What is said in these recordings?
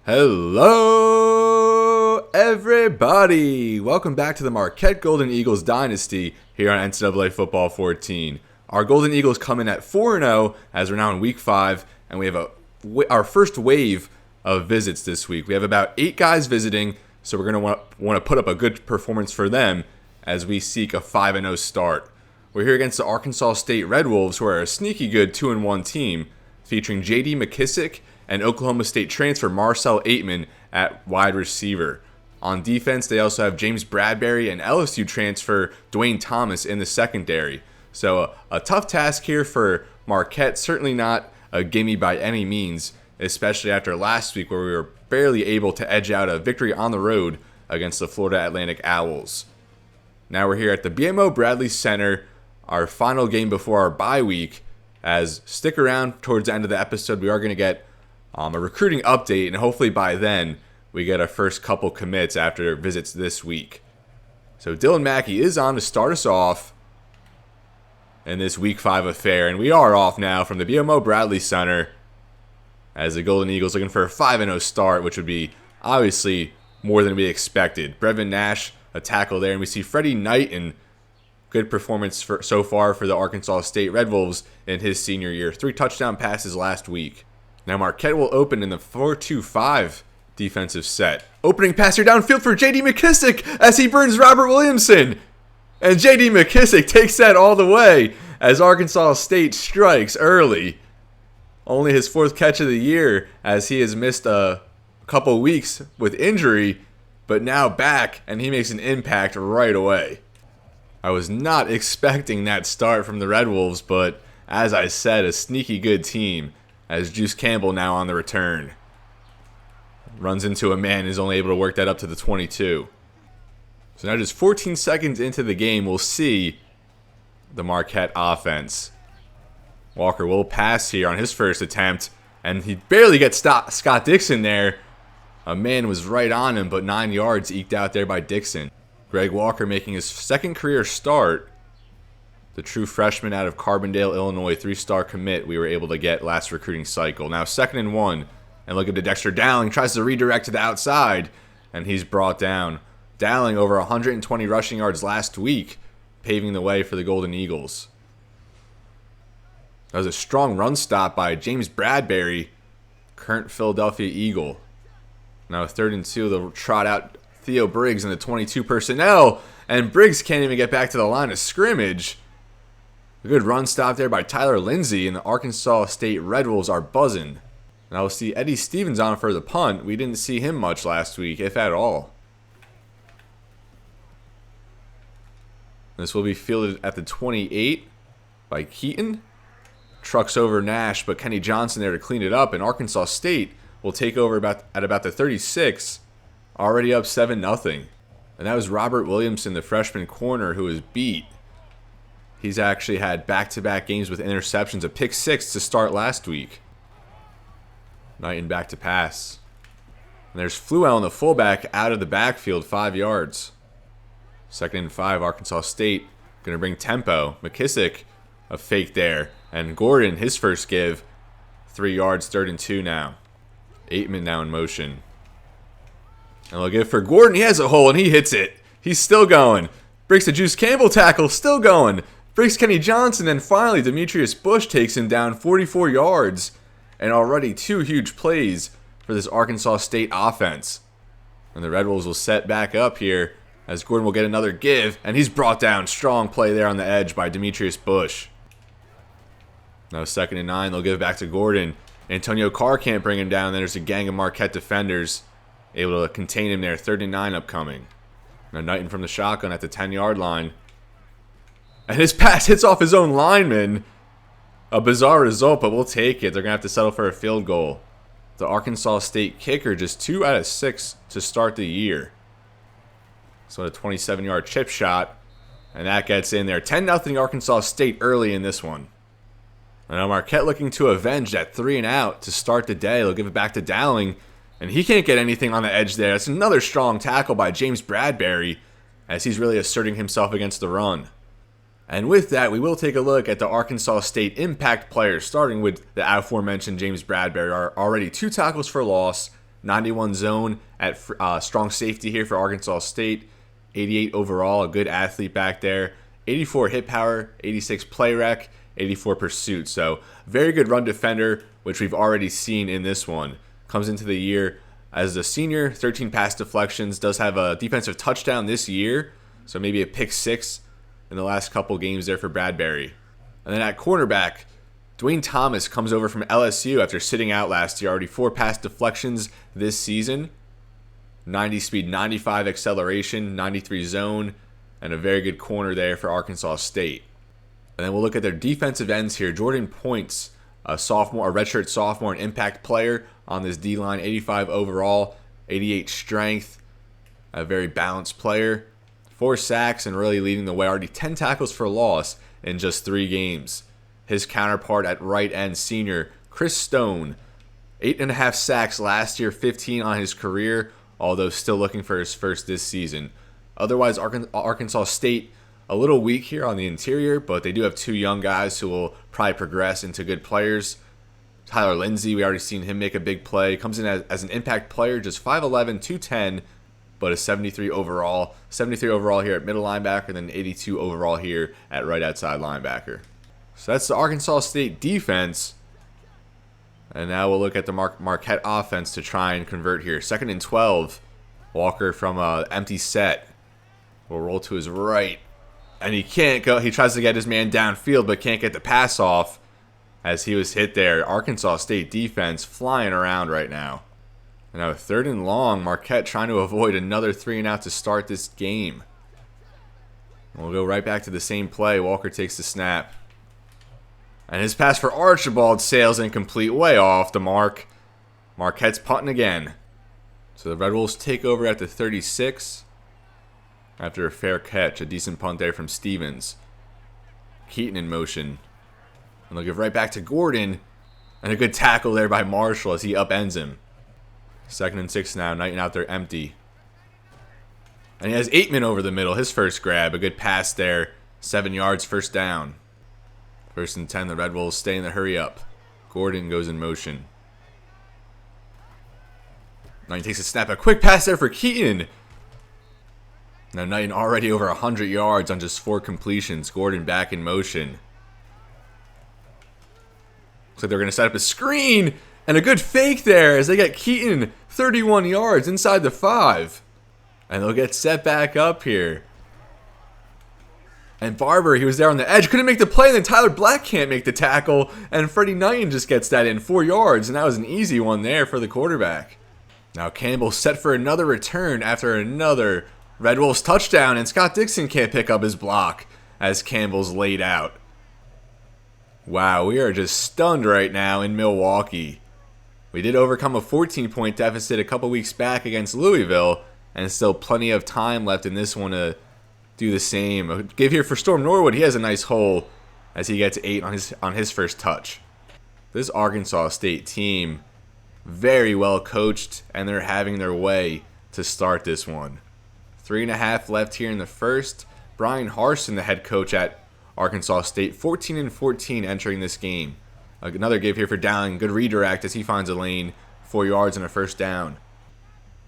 Hello, everybody! Welcome back to the Marquette Golden Eagles Dynasty here on NCAA Football 14. Our Golden Eagles come in at 4-0 as we're now in Week 5, and we have our first wave of visits this week. We have about 8 guys visiting, so we're going to want to put up a good performance for them as we seek a 5-0 start. We're here against the Arkansas State Red Wolves, who are a sneaky good 2-1 team, featuring J.D. McKissic and Oklahoma State transfer Marcel Ateman at wide receiver. On defense, they also have James Bradberry and LSU transfer Dwayne Thomas in the secondary. So a tough task here for Marquette, certainly not a gimme by any means, especially after last week where we were barely able to edge out a victory on the road against the Florida Atlantic Owls. Now we're here at the BMO Bradley Center, our final game before our bye week, as stick around towards the end of the episode. We are going to get a recruiting update, and hopefully by then we get our first couple commits after visits this week. So Dylan Mackey is on to start us off in this Week 5 affair, and we are off now from the BMO Bradley Center as the Golden Eagles looking for a 5-0 start, which would be obviously more than we expected. Brevin Nash, a tackle there, and we see Fredi Knighten, good performance so far for the Arkansas State Red Wolves in his senior year. 3 touchdown passes last week. Now Marquette will open in the 4-2-5 defensive set. Opening pass here downfield for J.D. McKissic as he burns Robert Williamson. And J.D. McKissic takes that all the way as Arkansas State strikes early. Only his 4th catch of the year as he has missed a couple weeks with injury, but now back and he makes an impact right away. I was not expecting that start from the Red Wolves, but as I said, a sneaky good team. As Juice Campbell now on the return. Runs into a man and is only able to work that up to the 22. So now just 14 seconds into the game, we'll see the Marquette offense. Walker will pass here on his first attempt, and he barely gets Scott Dixon there. A man was right on him, but 9 yards eked out there by Dixon. Greg Walker making his second career start. The true freshman out of Carbondale, Illinois, 3-star commit we were able to get last recruiting cycle. Now 2nd and 1. And look at the Dexter Dowling. Tries to redirect to the outside. And he's brought down. Dowling over 120 rushing yards last week, paving the way for the Golden Eagles. That was a strong run stop by James Bradberry, current Philadelphia Eagle. Now 3rd and 2. They'll trot out Theo Briggs in the 22 personnel. And Briggs can't even get back to the line of scrimmage. A good run stop there by Tyler Lindsey, and the Arkansas State Red Wolves are buzzing. Now we'll see Eddie Stevens on for the punt. We didn't see him much last week, if at all. This will be fielded at the 28 by Keaton. Trucks over Nash, but Kenny Johnson there to clean it up, and Arkansas State will take over at about the 36, already up 7-0. And that was Robert Williamson, the freshman corner, who was beat. He's actually had back-to-back games with interceptions, a pick 6 to start last week. Knighten back to pass. And there's Fluell, the fullback, out of the backfield, 5 yards. 2nd and 5, Arkansas State going to bring tempo. McKissic, a fake there. And Gordon, his first give, 3 yards, 3rd and 2 now. Ateman now in motion. And they'll give for Gordon. He has a hole, and he hits it. He's still going. Breaks the Juice Campbell tackle, still going. Breaks Kenny Johnson, then finally Demetrius Bush takes him down 44 yards. And already 2 huge plays for this Arkansas State offense. And the Red Wolves will set back up here as Gordon will get another give. And he's brought down. Strong play there on the edge by Demetrius Bush. Now 2nd and 9, they'll give back to Gordon. Antonio Carr can't bring him down. Then there's a gang of Marquette defenders able to contain him there. 3rd and 9 upcoming. Now Knighten from the shotgun at the 10-yard line. And his pass hits off his own lineman. A bizarre result, but we'll take it. They're going to have to settle for a field goal. The Arkansas State kicker just 2 out of 6 to start the year. So a 27-yard chip shot. And that gets in there. 10-0 Arkansas State early in this one. And now Marquette looking to avenge that 3 and out to start the day. They'll give it back to Dowling. And he can't get anything on the edge there. That's another strong tackle by James Bradberry as he's really asserting himself against the run. And with that, we will take a look at the Arkansas State impact players, starting with the aforementioned James Bradberry. Already 2 tackles for loss, 91 zone at strong safety here for Arkansas State. 88 overall, a good athlete back there. 84 hit power, 86 play rec, 84 pursuit. So very good run defender, which we've already seen in this one. Comes into the year as a senior, 13 pass deflections, does have a defensive touchdown this year, so maybe a pick 6 in the last couple games there for Bradberry. And then at cornerback, Dwayne Thomas comes over from LSU after sitting out last year. Already 4 pass deflections this season. 90 speed, 95 acceleration, 93 zone, and a very good corner there for Arkansas State. And then we'll look at their defensive ends here. Jordan Points, a redshirt sophomore, an impact player on this D-line. 85 overall, 88 strength, a very balanced player. 4 sacks and really leading the way. Already 10 tackles for loss in just 3 games. His counterpart at right end, senior Chris Stone, 8.5 sacks last year, 15 on his career, although still looking for his first this season. Otherwise, Arkansas State a little weak here on the interior, but they do have 2 young guys who will probably progress into good players. Tyler Lindsey, we already seen him make a big play. Comes in as an impact player, just 5'11", 210, but a 73 overall. 73 overall here at middle linebacker, then 82 overall here at right outside linebacker. So that's the Arkansas State defense. And now we'll look at the Marquette offense to try and convert here. 2nd and 12. Walker from an empty set will roll to his right. And he can't go. He tries to get his man downfield, but can't get the pass off as he was hit there. Arkansas State defense flying around right now. And now 3rd and long. Marquette trying to avoid another 3 and out to start this game. We'll go right back to the same play. Walker takes the snap. And his pass for Archibald sails incomplete, way off the mark. Marquette's punting again. So the Red Wolves take over at the 36 after a fair catch. A decent punt there from Stevens. Keaton in motion. And they'll give right back to Gordon. And a good tackle there by Marshall as he upends him. 2nd and 6 now. Knighten out there empty. And he has Ateman over the middle. His first grab. A good pass there. 7 yards, first down. 1st and 10, the Red Wolves stay in the hurry up. Gordon goes in motion. Knighten takes a snap. A quick pass there for Keaton. Now Knighten already over 100 yards on just 4 completions. Gordon back in motion. Looks like they're going to set up a screen. And a good fake there as they get Keaton 31 yards inside the 5. And they'll get set back up here. And Barber, he was there on the edge, couldn't make the play, and then Tyler Black can't make the tackle, and Fredi Knighten just gets that in 4 yards, and that was an easy one there for the quarterback. Now Campbell set for another return after another Red Wolves touchdown, and Scott Dixon can't pick up his block as Campbell's laid out. Wow, we are just stunned right now in Milwaukee. We did overcome a 14-point deficit a couple weeks back against Louisville, and still plenty of time left in this one to do the same. A give here for Storm Norwood. He has a nice hole as he gets 8 on his first touch. This Arkansas State team, very well coached, and they're having their way to start this one. 3.5 left here in the first. Bryan Harsin, the head coach at Arkansas State, 14-14 entering this game. Another give here for Dowling. Good redirect as he finds a lane. 4 yards and a first down.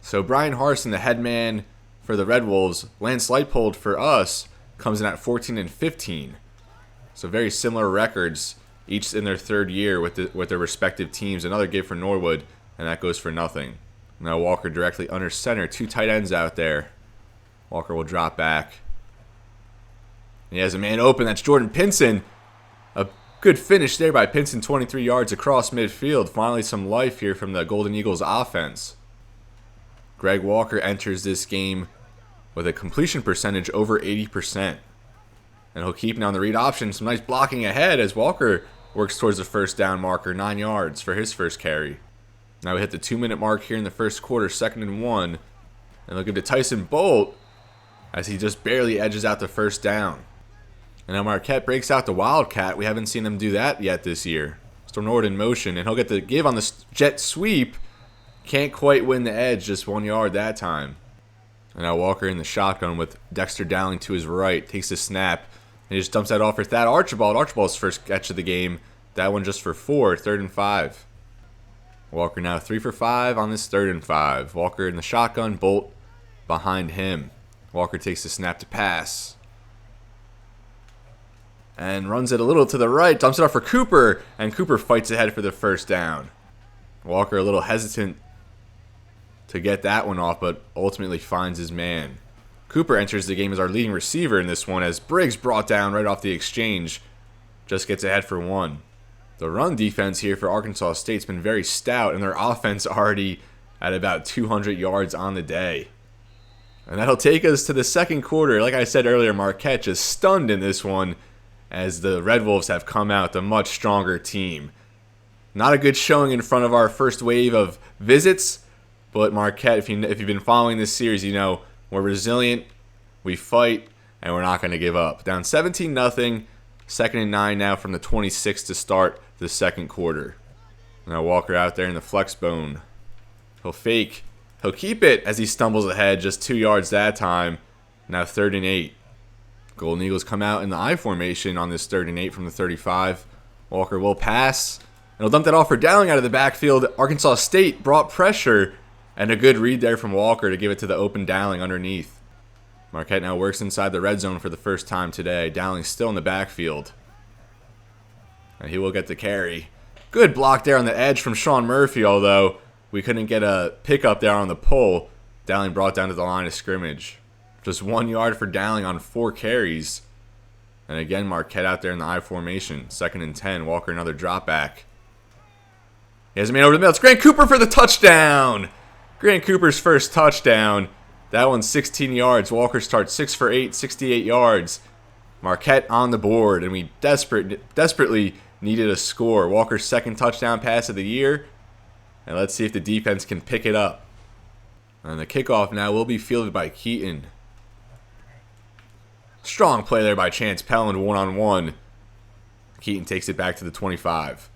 So Bryan Harsin, the head man for the Red Wolves, Lance Leipold for us comes in at 14-15. So very similar records, each in their 3rd year with their respective teams. Another give for Norwood, and that goes for nothing. Now Walker directly under center. 2 tight ends out there. Walker will drop back. He has a man open. That's Jordan Pinson. A good finish there by Pinson, 23 yards across midfield. Finally some life here from the Golden Eagles offense. Greg Walker enters this game with a completion percentage over 80%. And he'll keep it on the read option. Some nice blocking ahead as Walker works towards the first down marker. 9 yards for his first carry. Now we hit the 2-minute mark here in the first quarter. 2nd and 1. And they'll give to Tyson Bolt as he just barely edges out the first down. And now Marquette breaks out the Wildcat. We haven't seen them do that yet this year. Storm Norwood in motion. And he'll get the give on the jet sweep. Can't quite win the edge. Just 1 yard that time. And now Walker in the shotgun with Dexter Dowling to his right. Takes the snap. And he just dumps that off for Thad Archibald. Archibald's first catch of the game. That one just for 4. 3rd and 5. Walker now 3 for 5 on this 3rd and 5. Walker in the shotgun, Bolt behind him. Walker takes the snap to pass. And runs it a little to the right, dumps it off for Cooper, and Cooper fights ahead for the first down. Walker a little hesitant to get that one off, but ultimately finds his man. Cooper enters the game as our leading receiver in this one, as Briggs, brought down right off the exchange, just gets ahead for 1. The run defense here for Arkansas State's been very stout, and their offense already at about 200 yards on the day. And that'll take us to the second quarter. Like I said earlier, Marquette just stunned in this one, as the Red Wolves have come out the much stronger team. Not a good showing in front of our first wave of visits, but Marquette, if you've been following this series, you know we're resilient, we fight, and we're not going to give up. Down 17-0, 2nd and 9 now from the 26 to start the second quarter. Now Walker out there in the flex bone. He'll fake. He'll keep it as he stumbles ahead, just 2 yards that time. Now 3rd and 8. Golden Eagles come out in the I formation on this 3rd and 8 from the 35. Walker will pass, and he'll dump that off for Dowling out of the backfield. Arkansas State brought pressure, and a good read there from Walker to give it to the open Dowling underneath. Marquette now works inside the red zone for the first time today. Dowling still in the backfield, and he will get the carry. Good block there on the edge from Sean Murphy, although we couldn't get a pickup there on the pull. Dowling brought down to the line of scrimmage. Just 1 yard for Dowling on 4 carries. And again, Marquette out there in the I formation. 2nd and 10. Walker another drop back. He has a man over the middle. It's Grant Cooper for the touchdown. Grant Cooper's first touchdown. That one's 16 yards. Walker starts 6 for 8, 68 yards. Marquette on the board, and we desperately needed a score. Walker's second touchdown pass of the year. And let's see if the defense can pick it up. And the kickoff now will be fielded by Keaton. Strong play there by Chance Pelland, one-on-one. Keaton takes it back to the 25.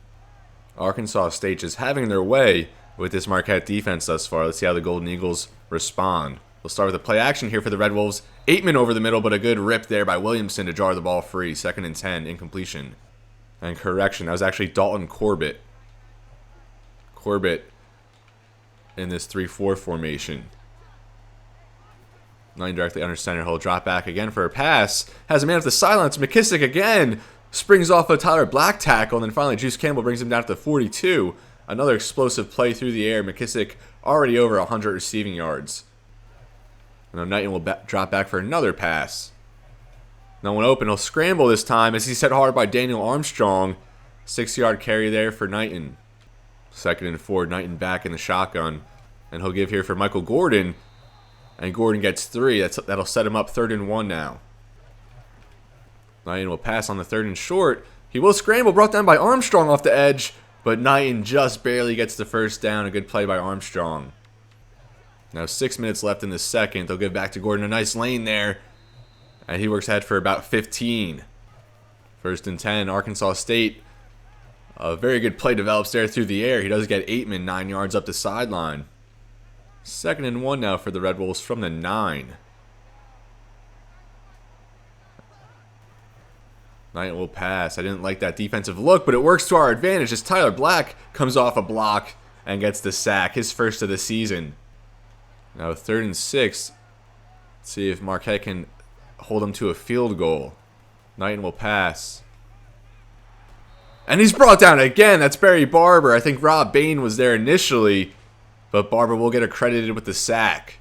Arkansas State just having their way with this Marquette defense thus far. Let's see how the Golden Eagles respond. We'll start with the play action here for the Red Wolves. Ateman over the middle, but a good rip there by Williamson to jar the ball free. 2nd and 10, incompletion. And correction, that was actually Dalton Corbett. Corbett in this 3-4 formation. Line directly under center. He'll drop back again for a pass. Has a man at the sidelines. McKissic again. Springs off a Tyler Black tackle. And then finally Juice Campbell brings him down to the 42. Another explosive play through the air. McKissic already over 100 receiving yards. And now Knighton will drop back for another pass. No one open. He'll scramble this time as he's set hard by Daniel Armstrong. 6-yard carry there for Knighton. 2nd and 4. Knighton back in the shotgun. And he'll give here for Michael Gordon. And Gordon gets 3. That'll set him up 3rd and 1 now. Knighton will pass on the 3rd and short. He will scramble, brought down by Armstrong off the edge. But Knighton just barely gets the first down. A good play by Armstrong. Now 6 minutes left in the second. They'll give back to Gordon. A nice lane there. And he works ahead for about 15. 1st and 10. Arkansas State. A very good play develops there through the air. He does get Ateman 9 yards up the sideline. 2nd and 1 now for the Red Wolves from the 9. Knight will pass. I didn't like that defensive look, but it works to our advantage as Tyler Black comes off a block and gets the sack, his first of the season. Now 3rd and 6. Let's see if Marquette can hold him to a field goal. Knighton will pass. And he's brought down again. That's Barry Barber. I think Rob Bain was there initially, but Barber will get accredited with the sack.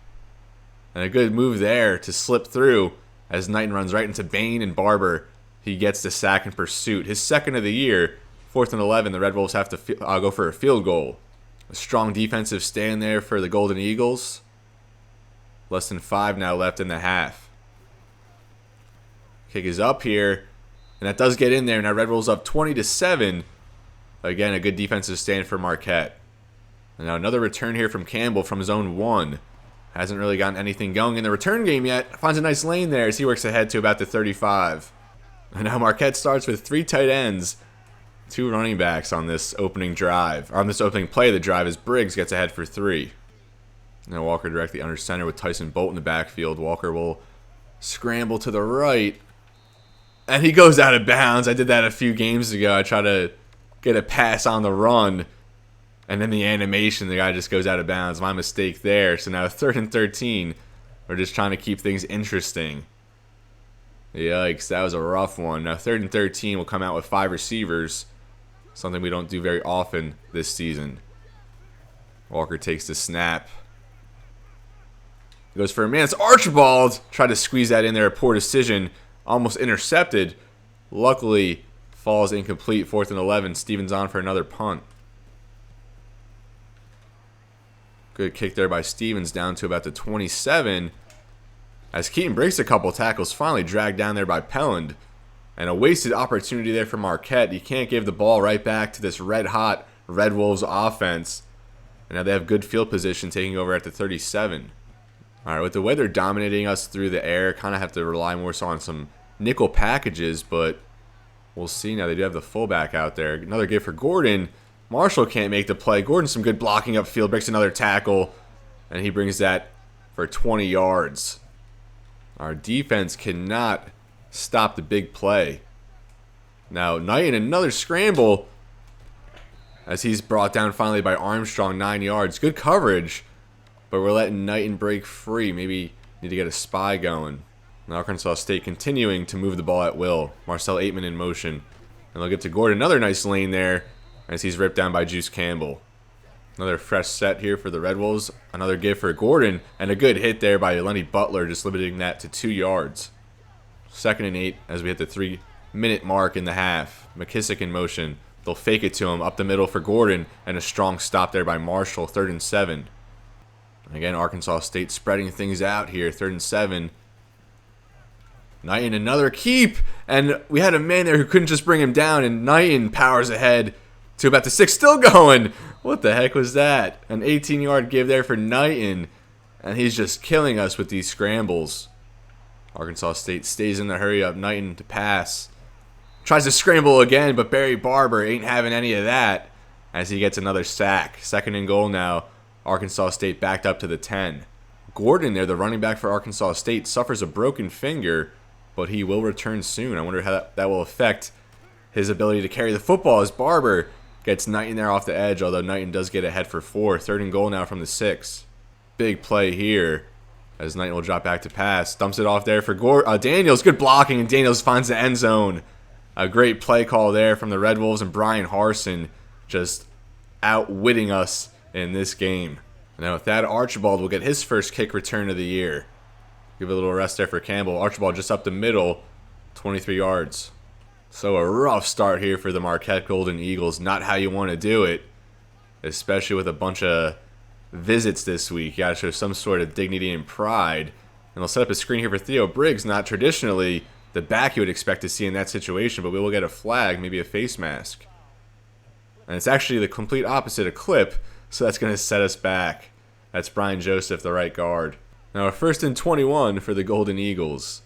And a good move there to slip through as Knighton runs right into Bain and Barber. He gets the sack in pursuit. His 2nd of the year. 4th and 11. The Red Wolves have to go for a field goal. A strong defensive stand there for the Golden Eagles. Less than 5 now left in the half. Kick is up here. And that does get in there. Now Red Wolves up 20-7. Again, a good defensive stand for Marquette. And now another return here from Campbell from his own 1. Hasn't really gotten anything going in the return game yet. Finds a nice lane there as he works ahead to about the 35. And now Marquette starts with 3 tight ends, 2 running backs on this opening drive. Or on this opening play of the drive as Briggs gets ahead for 3. Now Walker directly under center with Tyson Bolt in the backfield. Walker will scramble to the right. And he goes out of bounds. I did that a few games ago. I tried to get a pass on the run. And then the animation, the guy just goes out of bounds. My mistake there. So now 3rd and 13. We're just trying to keep things interesting. Yikes, that was a rough one. Now 3rd and 13 will come out with 5 receivers. Something we don't do very often this season. Walker takes the snap. Goes for a man. It's Archibald. Tried to squeeze that in there. A poor decision. Almost intercepted. Luckily, falls incomplete. 4th and 11. Stevens on for another punt. Good kick there by Stevens down to about the 27. As Keaton breaks a couple tackles, finally dragged down there by Pelland. And a wasted opportunity there for Marquette. You can't give the ball right back to this red-hot Red Wolves offense. And now they have good field position taking over at the 37. All right, with the way they're dominating us through the air, kind of have to rely more so on some nickel packages, but we'll see now. They do have the fullback out there. Another give for Gordon. Marshall can't make the play. Gordon, some good blocking upfield, breaks another tackle, and he brings that for 20 yards. Our defense cannot stop the big play. Now, Knighten, another scramble as he's brought down finally by Armstrong, 9 yards. Good coverage, but we're letting Knighten break free. Maybe need to get a spy going. And Arkansas State continuing to move the ball at will. Marcel Ateman in motion. And they'll get to Gordon. Another nice lane there as he's ripped down by Juice Campbell. Another fresh set here for the Red Wolves. Another give for Gordon. And a good hit there by Lenny Butler, just limiting that to 2 yards. 2nd and 8 as we hit the 3-minute mark in the half. McKissic in motion. They'll fake it to him. Up the middle for Gordon. And a strong stop there by Marshall. 3rd and 7. Again, Arkansas State spreading things out here. 3rd and 7. Knighten, another keep. And we had a man there who couldn't just bring him down. And Knighten powers ahead to about the 6. Still going. What the heck was that? An 18-yard give there for Knighten. And he's just killing us with these scrambles. Arkansas State stays in the hurry up. Knighten to pass. Tries to scramble again, but Barry Barber ain't having any of that as he gets another sack. 2nd and goal now. Arkansas State backed up to the 10. Gordon there, the running back for Arkansas State, suffers a broken finger, but he will return soon. I wonder how that will affect his ability to carry the football as Barber gets Knighten there off the edge, although Knighten does get ahead for 4. 3rd and goal now from the 6. Big play here as Knighten will drop back to pass. Dumps it off there for Daniels. Good blocking, and Daniels finds the end zone. A great play call there from the Red Wolves, and Bryan Harsin just outwitting us in this game. Now with that, Archibald will get his first kick return of the year. Give a little rest there for Campbell. Archibald just up the middle, 23 yards. So a rough start here for the Marquette Golden Eagles. Not how you want to do it, especially with a bunch of visits this week. You got to show some sort of dignity and pride. And they'll set up a screen here for Theo Briggs. Not traditionally the back you would expect to see in that situation, but we will get a flag, maybe a face mask. And it's actually the complete opposite, a clip, so that's going to set us back. That's Brian Joseph, the right guard. Now a 1st and 21 for the Golden Eagles.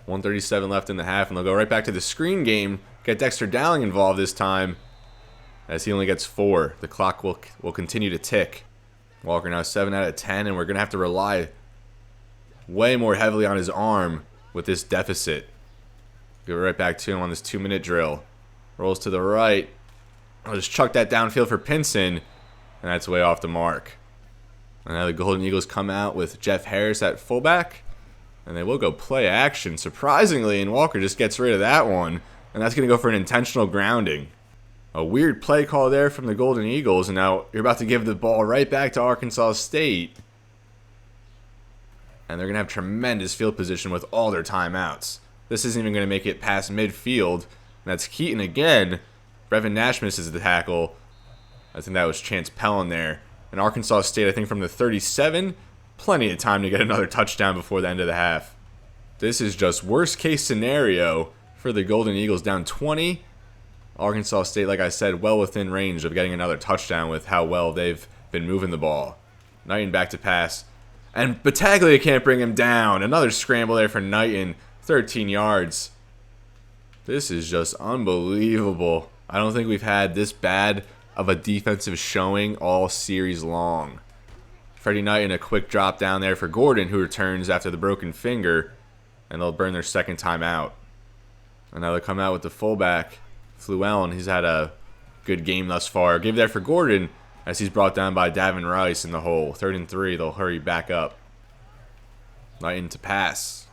1:37 left in the half, and they'll go right back to the screen game. Get Dexter Dowling involved this time, as he only gets 4. The clock will continue to tick. Walker now 7 out of 10, and we're going to have to rely way more heavily on his arm with this deficit. Go right back to him on this 2-minute drill. Rolls to the right. I'll just chuck that downfield for Pinson, and that's way off the mark. And now the Golden Eagles come out with Jeff Harris at fullback, and they will go play action, surprisingly, and Walker just gets rid of that one, and that's going to go for an intentional grounding. A weird play call there from the Golden Eagles, and now you're about to give the ball right back to Arkansas State, and they're going to have tremendous field position with all their timeouts. This isn't even going to make it past midfield, and that's Keaton again. Brevin Nash misses the tackle. I think that was Chance Pellin there. And Arkansas State, I think from the 37, plenty of time to get another touchdown before the end of the half. This is just worst case scenario for the Golden Eagles, down 20. Arkansas State, like I said, well within range of getting another touchdown with how well they've been moving the ball. Knighten back to pass. And Battaglia can't bring him down. Another scramble there for Knighten, 13 yards. This is just unbelievable. I don't think we've had this bad of a defensive showing all series long. Fredi Knighten, a quick drop down there for Gordon, who returns after the broken finger, and they'll burn their second time out. And now they'll come out with the fullback, Fluellen. He's had a good game thus far. Give there for Gordon as he's brought down by Davin Rice in the hole. 3rd and 3. They'll hurry back up. Knighten to pass.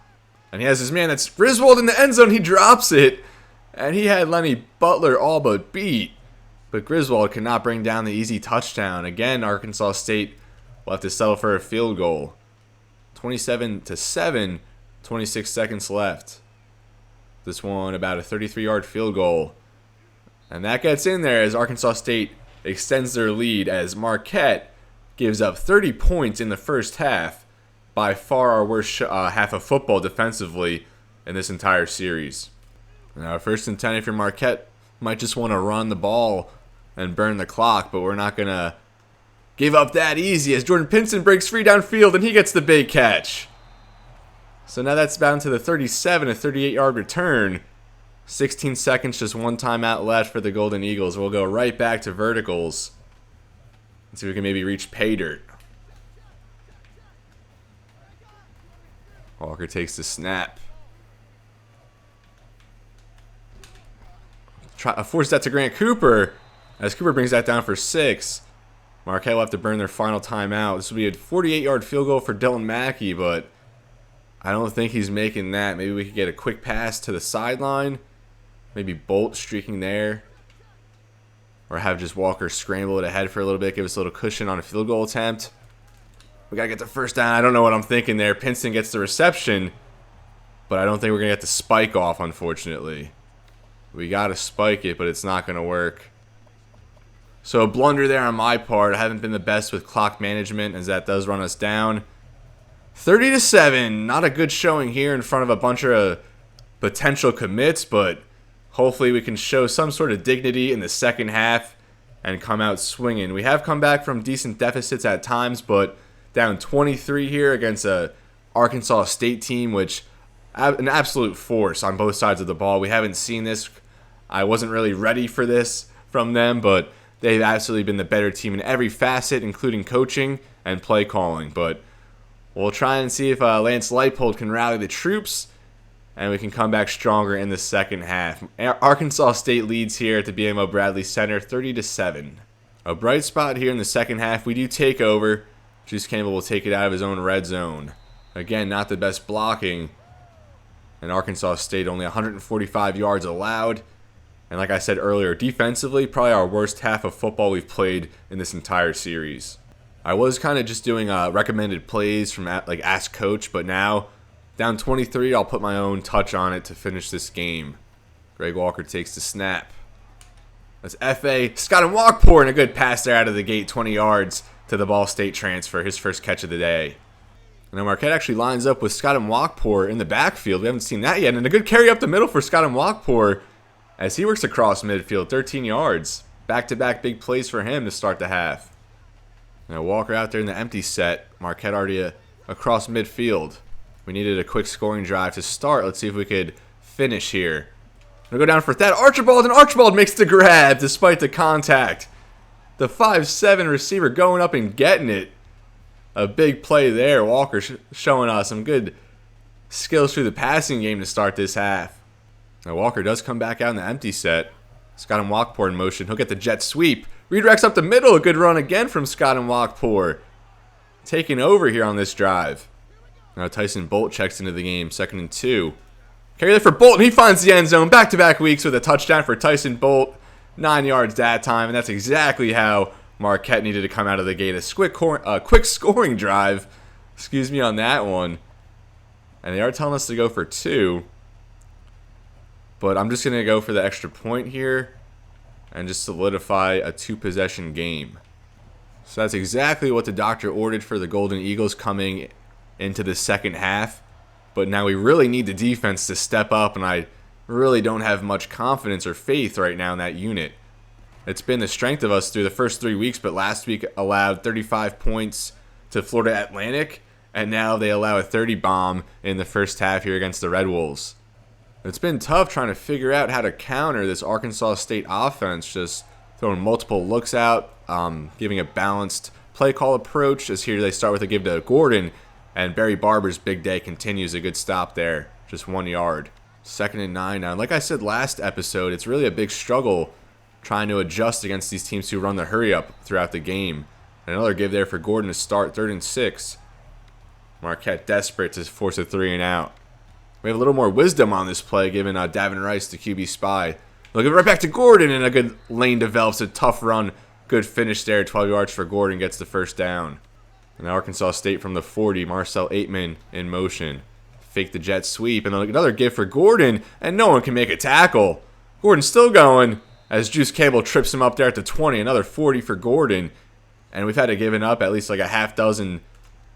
And he has his man. That's Griswold in the end zone. He drops it. And he had Lenny Butler all but beat. But Griswold could not bring down the easy touchdown. Again, Arkansas State will have to settle for a field goal. 27-7. 26 seconds left. This one about a 33-yard field goal. And that gets in there as Arkansas State extends their lead as Marquette gives up 30 points in the first half. By far our worst half of football defensively in this entire series. Now, 1st and 10 if you're Marquette, might just want to run the ball and burn the clock, but we're not going to give up that easy as Jordan Pinson breaks free downfield and he gets the big catch. So now that's down to the 37, a 38-yard return. 16 seconds, just one timeout left for the Golden Eagles. We'll go right back to verticals. Let's see if we can maybe reach pay dirt. Walker takes the snap. Force that to Grant Cooper as Cooper brings that down for 6. Marquette will have to burn their final timeout. This will be a 48-yard field goal for Dylan Mackey, but I don't think he's making that. Maybe we could get a quick pass to the sideline. Maybe Bolt streaking there. Or have just Walker scramble it ahead for a little bit. Give us a little cushion on a field goal attempt. We got to get the first down. I don't know what I'm thinking there. Pinson gets the reception. But I don't think we're going to get the spike off, unfortunately. We got to spike it, but it's not going to work. So a blunder there on my part. I haven't been the best with clock management as that does run us down. 30-7, not a good showing here in front of a bunch of potential commits, but hopefully we can show some sort of dignity in the second half and come out swinging. We have come back from decent deficits at times, but down 23 here against a Arkansas State team, which an absolute force on both sides of the ball. We haven't seen this. I wasn't really ready for this from them, but they've absolutely been the better team in every facet, including coaching and play calling, but we'll try and see if Lance Leipold can rally the troops, and we can come back stronger in the second half. Arkansas State leads here at the BMO Bradley Center, 30-7. A bright spot here in the second half. We do take over. Juice Campbell will take it out of his own red zone. Again, not the best blocking. And Arkansas State only 145 yards allowed. And like I said earlier, defensively, probably our worst half of football we've played in this entire series. I was kind of just doing recommended plays from like Ask Coach, but now down 23, I'll put my own touch on it to finish this game. Greg Walker takes the snap. That's F.A. Scott and Walkpour, and a good pass there out of the gate, 20 yards to the Ball State transfer, his first catch of the day. And then Marquette actually lines up with Scott and Walkpour in the backfield. We haven't seen that yet. And a good carry up the middle for Scott and Walkpour as he works across midfield, 13 yards. Back-to-back big plays for him to start the half. Now Walker out there in the empty set. Marquette already across midfield. We needed a quick scoring drive to start. Let's see if we could finish here. We'll go down for that. Archibald, and Archibald makes the grab despite the contact. The 5'7" receiver going up and getting it. A big play there. Walker showing us some good skills through the passing game to start this half. Now Walker does come back out in the empty set. Scott and Walkpour in motion. He'll get the jet sweep. Redirects up the middle. A good run again from Scott and Walkpour. Taking over here on this drive. Now Tyson Bolt checks into the game. 2nd and 2. Carry that for Bolt, and he finds the end zone. Back-to-back weeks with a touchdown for Tyson Bolt. 9 yards that time, and that's exactly how Marquette needed to come out of the gate. A quick scoring drive, on that one. And they are telling us to go for 2. But I'm just going to go for the extra point here and just solidify a 2-possession game. So that's exactly what the doctor ordered for the Golden Eagles coming into the second half. But now we really need the defense to step up, and I really don't have much confidence or faith right now in that unit. It's been the strength of us through the first 3 weeks, but last week allowed 35 points to Florida Atlantic, and now they allow a 30 bomb in the first half here against the Red Wolves. It's been tough trying to figure out how to counter this Arkansas State offense, just throwing multiple looks out, giving a balanced play call approach, as here they start with a give to Gordon, and Barry Barber's big day continues. A good stop there, just 1 yard. 2nd and 9 now. And like I said last episode, it's really a big struggle trying to adjust against these teams who run the hurry up throughout the game. And another give there for Gordon to start 3rd and 6. Marquette desperate to force a 3 and out. We have a little more wisdom on this play, giving Davin Rice the QB spy. They'll give it right back to Gordon, and a good lane develops. A tough run. Good finish there. 12 yards for Gordon. Gets the first down. And Arkansas State from the 40. Marcel Ateman in motion. Fake the jet sweep. And another give for Gordon, and no one can make a tackle. Gordon's still going as Juice Campbell trips him up there at the 20. Another 40 for Gordon. And we've had to give up at least like a half dozen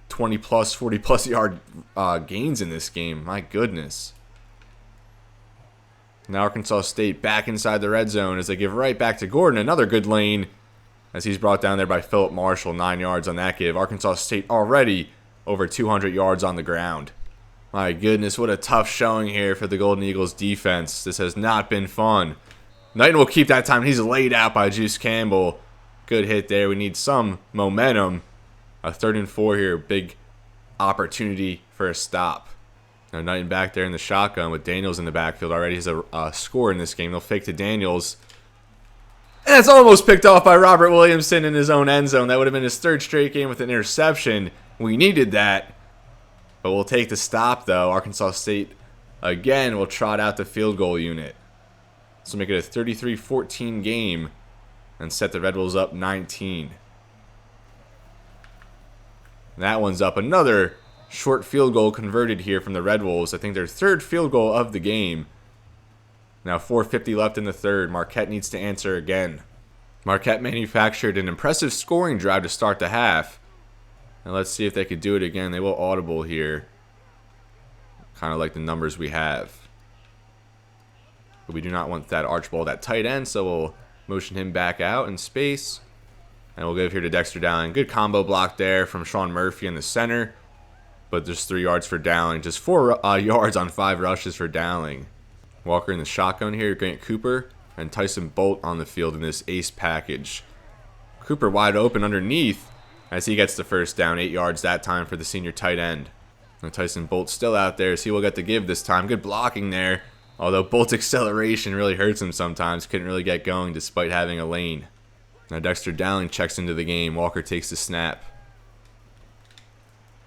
20-plus, 40-plus yard gains in this game. My goodness. Now Arkansas State back inside the red zone as they give right back to Gordon. Another good lane as he's brought down there by Philip Marshall. 9 yards on that give. Arkansas State already over 200 yards on the ground. My goodness, what a tough showing here for the Golden Eagles defense. This has not been fun. Knighten will keep that time. He's laid out by Juice Campbell. Good hit there. We need some momentum. A 3rd and 4 here. Big opportunity for a stop. Now Knighten back there in the shotgun with Daniels in the backfield. Already has a score in this game. They'll fake to Daniels. And it's almost picked off by Robert Williamson in his own end zone. That would have been his 3rd straight game with an interception. We needed that. But we'll take the stop, though. Arkansas State, again, will trot out the field goal unit. So make it a 33-14 game and set the Red Wolves up 19. That one's up. Another short field goal converted here from the Red Wolves. I think their 3rd field goal of the game. Now 4:50 left in the 3rd. Marquette needs to answer again. Marquette manufactured an impressive scoring drive to start the half. And let's see if they could do it again. They will audible here. Kind of like the numbers we have. But we do not want that Archibald at tight end, so we'll motion him back out in space. And we'll give here to Dexter Dowling. Good combo block there from Sean Murphy in the center. But just 3 yards for Dowling. Just 4 yards on 5 rushes for Dowling. Walker in the shotgun here. Grant Cooper and Tyson Bolt on the field in this ace package. Cooper wide open underneath as he gets the first down. 8 yards that time for the senior tight end. And Tyson Bolt still out there, so he will get the give this time. Good blocking there. Although Bolt's acceleration really hurts him sometimes. Couldn't really get going despite having a lane. Now Dexter Dowling checks into the game. Walker takes the snap.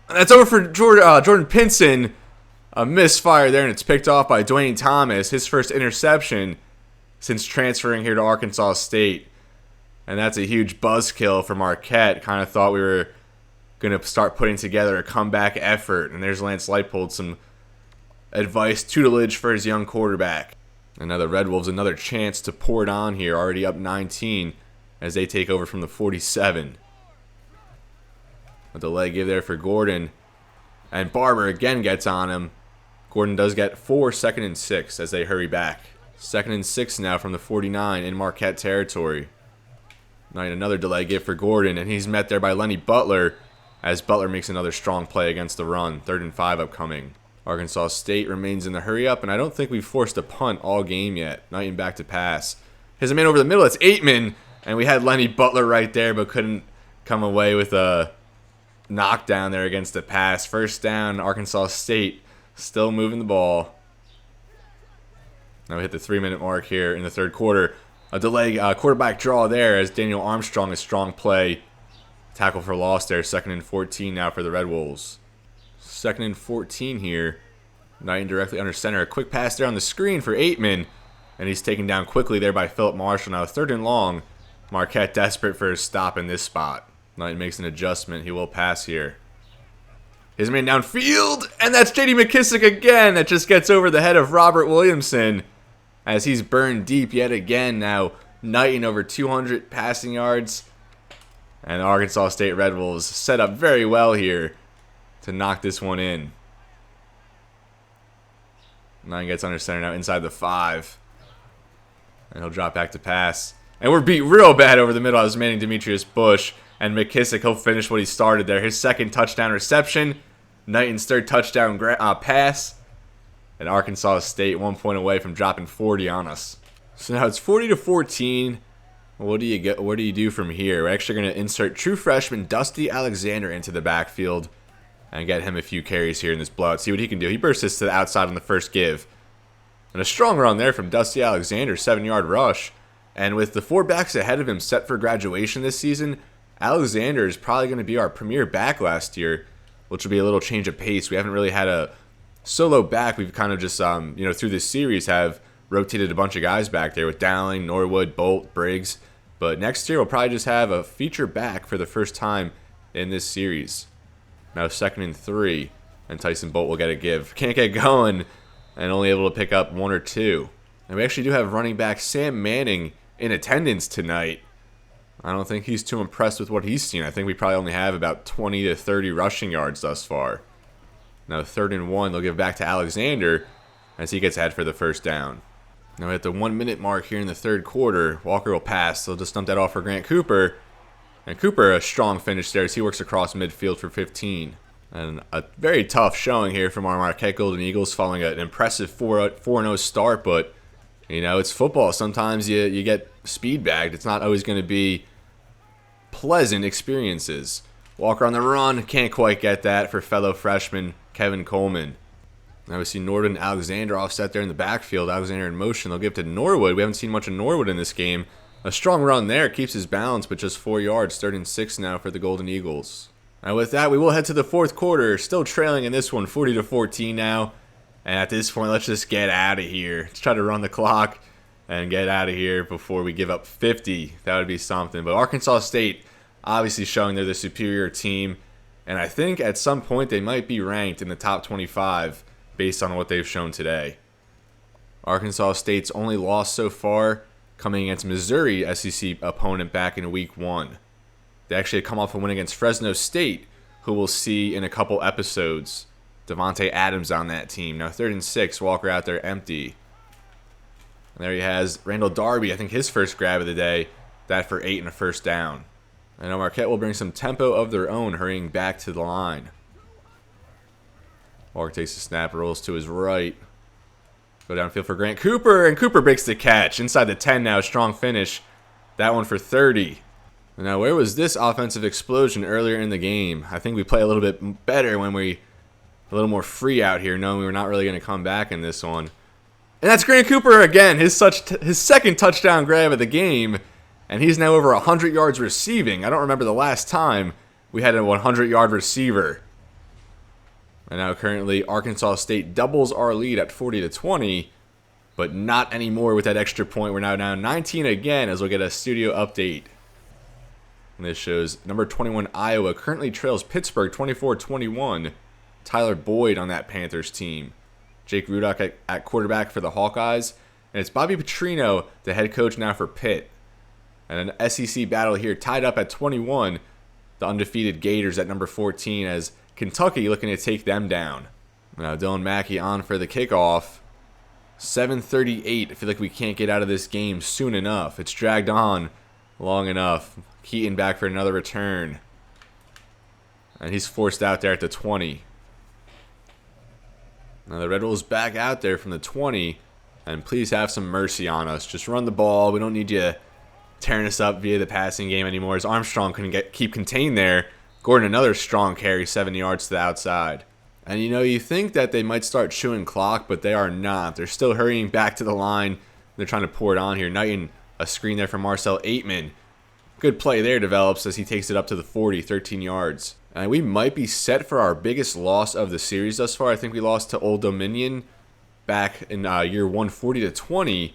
And that's over for Jordan Pinson. A misfire there, and it's picked off by Dwayne Thomas. His first interception since transferring here to Arkansas State. And that's a huge buzzkill for Marquette. Kind of thought we were going to start putting together a comeback effort. And there's Lance Leipold, some advice, tutelage for his young quarterback. And now the Red Wolves, another chance to pour it on here. Already up 19 as they take over from the 47. With the leg give there for Gordon. And Barber again gets on him. Gordon does get 4 2nd and 6 as they hurry back. 2nd and 6 now from the 49 in Marquette territory. Now another delay give for Gordon, and he's met there by Lenny Butler as Butler makes another strong play against the run. 3rd and 5 upcoming. Arkansas State remains in the hurry up, and I don't think we've forced a punt all game yet. Knighten back to pass. Here's a man over the middle. It's Ateman, and we had Lenny Butler right there, but couldn't come away with a knockdown there against the pass. First down, Arkansas State still moving the ball. Now we hit the 3-minute mark here in the 3rd quarter. A delay quarterback draw there as Daniel Armstrong, a strong play. Tackle for loss there. 2nd and 14 now for the Red Wolves. 2nd and 14 here. Knighten directly under center. A quick pass there on the screen for Ateman. And he's taken down quickly there by Philip Marshall. Now 3rd and long. Marquette desperate for a stop in this spot. Knighten makes an adjustment. He will pass here. His man downfield. And that's J.D. McKissic again. That just gets over the head of Robert Williamson. As he's burned deep yet again. Now Knighten over 200 passing yards. And the Arkansas State Red Wolves set up very well here to knock this one in. Knighten gets under center now inside the 5. And he'll drop back to pass. And we're beat real bad over the middle. I was manning Demetrius Bush. And McKissic, he'll finish what he started there. His 2nd touchdown reception. Knighten's 3rd touchdown pass. And Arkansas State 1 point away from dropping 40 on us. So now it's 40-14. What do you get? What do you do from here? We're actually going to insert true freshman Dusty Alexander into the backfield and get him a few carries here in this blowout. See what he can do. He bursts this to the outside on the first give. And a strong run there from Dusty Alexander, 7-yard rush. And with the 4 backs ahead of him set for graduation this season, Alexander is probably going to be our premier back last year, which will be a little change of pace. We haven't really had a solo back. We've kind of just, through this series have rotated a bunch of guys back there with Dowling, Norwood, Bolt, Briggs. But next year we'll probably just have a feature back for the first time in this series. Now 2nd and 3, and Tyson Bolt will get a give. Can't get going, and only able to pick up 1 or 2. And we actually do have running back Sam Manning in attendance tonight. I don't think he's too impressed with what he's seen. I think we probably only have about 20 to 30 rushing yards thus far. Now 3rd and 1, they'll give back to Alexander as he gets ahead for the first down. Now at the 1 minute mark here in the 3rd quarter, Walker will pass. They'll just dump that off for Grant Cooper. And Cooper, a strong finish there as he works across midfield for 15. And a very tough showing here from our Marquette Golden Eagles following an impressive 4-0 start. But, it's football. Sometimes you get speed bagged. It's not always going to be pleasant experiences. Walker on the run. Can't quite get that for fellow freshman Kevin Coleman. Now we see Norwood and Alexander offset there in the backfield. Alexander in motion. They'll give to Norwood. We haven't seen much of Norwood in this game. A strong run there. Keeps his balance, but just 4 yards. 3rd and 6 now for the Golden Eagles. Now with that, we will head to the 4th quarter. Still trailing in this one, 40-14 now. And at this point, let's just get out of here. Let's try to run the clock and get out of here before we give up 50. That would be something. But Arkansas State obviously showing they're the superior team. And I think at some point they might be ranked in the top 25 based on what they've shown today. Arkansas State's only loss so far coming against Missouri, SEC opponent, back in week 1. They actually come off a win against Fresno State, who we'll see in a couple episodes. Devontae Adams on that team. Now 3rd and 6, Walker out there empty. And there he has Randall Darby, I think his first grab of the day. That for 8 and a first down. I know Marquette will bring some tempo of their own, hurrying back to the line. Walker takes the snap, rolls to his right. Go downfield for Grant Cooper, and Cooper breaks the catch. Inside the 10 now, strong finish. That one for 30. Now, where was this offensive explosion earlier in the game? I think we play a little bit better when a little more free out here, knowing we were not really going to come back in this one. And that's Grant Cooper again, his 2nd touchdown grab of the game. And he's now over 100 yards receiving. I don't remember the last time we had a 100-yard receiver. And now currently Arkansas State doubles our lead at 40-20, but not anymore with that extra point. We're now down 19 again as we'll get a studio update. And this shows number 21 Iowa currently trails Pittsburgh 24-21. Tyler Boyd on that Panthers team. Jake Rudock at quarterback for the Hawkeyes. And it's Bobby Petrino, the head coach now for Pitt. And an SEC battle here tied up at 21. The undefeated Gators at number 14 as Kentucky looking to take them down. Now Dylan Mackey on for the kickoff. 7:38. I feel like we can't get out of this game soon enough. It's dragged on long enough. Keaton back for another return. And he's forced out there at the 20. Now the Red Wolves back out there from the 20. And please have some mercy on us. Just run the ball. We don't need you tearing us up via the passing game anymore, as Armstrong couldn't keep contained there. Gordon, another strong carry, 7 yards to the outside. And you think that they might start chewing clock, but they are not. They're still hurrying back to the line. They're trying to pour it on here. Knighten, a screen there from Marcel Ateman. Good play there develops as he takes it up to the 40, 13 yards. And we might be set for our biggest loss of the series thus far. I think we lost to Old Dominion back in year 1, 40-20.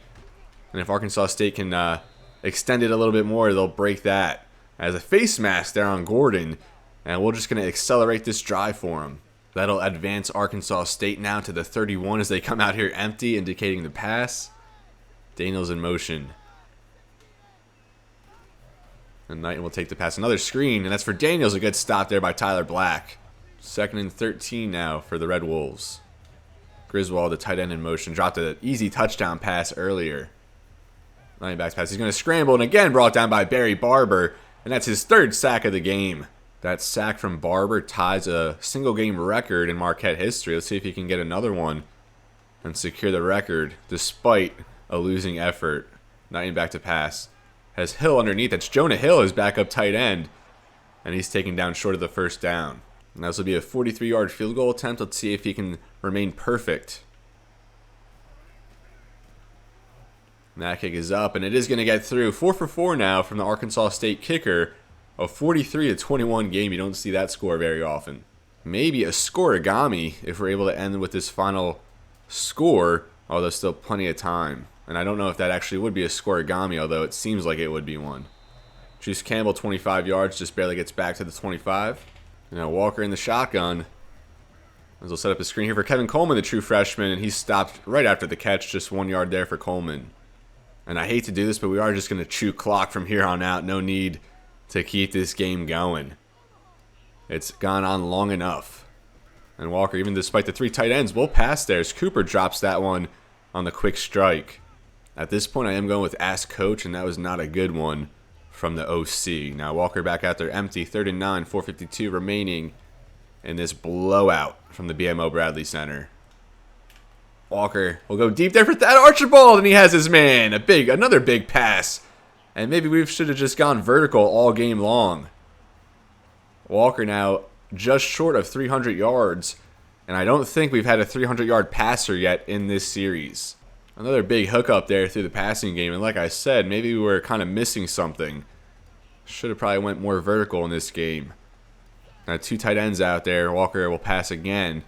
And if Arkansas State can extend it a little bit more, they'll break that. As a face mask there on Gordon. And we're just going to accelerate this drive for him. That'll advance Arkansas State now to the 31 as they come out here empty, indicating the pass. Daniels in motion. And Knighten will take the pass. Another screen, and that's for Daniels. A good stop there by Tyler Black. 2nd and 13 now for the Red Wolves. Griswold, the tight end in motion, dropped an easy touchdown pass earlier. Running back's pass. He's going to scramble, and again brought down by Barry Barber. And that's his 3rd sack of the game. That sack from Barber ties a single-game record in Marquette history. Let's see if he can get another one and secure the record despite a losing effort. Knighten back to pass. Has Hill underneath. That's Jonah Hill, his backup tight end. And he's taken down short of the first down. And this will be a 43-yard field goal attempt. Let's see if he can remain perfect. And that kick is up, and it is going to get through. 4 for 4 now from the Arkansas State kicker. A 43-21 game. You don't see that score very often. Maybe a scoreagami if we're able to end with this final score, although still plenty of time. And I don't know if that actually would be a scoreagami, although it seems like it would be one. Juice Campbell, 25 yards, just barely gets back to the 25. Now Walker in the shotgun. As we'll set up a screen here for Kevin Coleman, the true freshman, and he stopped right after the catch, just 1 yard there for Coleman. And I hate to do this, but we are just going to chew clock from here on out. No need to keep this game going. It's gone on long enough. And Walker, even despite the 3 tight ends, will pass there as Cooper drops that one on the quick strike. At this point, I am going with Ask Coach, and that was not a good one from the OC. Now Walker back out there empty, 3rd and 9, 4:52 remaining in this blowout from the BMO Bradley Center. Walker will go deep there for Thad Archibald, and he has his man. Another big pass. And maybe we should have just gone vertical all game long. Walker now just short of 300 yards, and I don't think we've had a 300-yard passer yet in this series. Another big hookup there through the passing game, and like I said, maybe we were kind of missing something. Should have probably went more vertical in this game. Now 2 tight ends out there. Walker will pass again.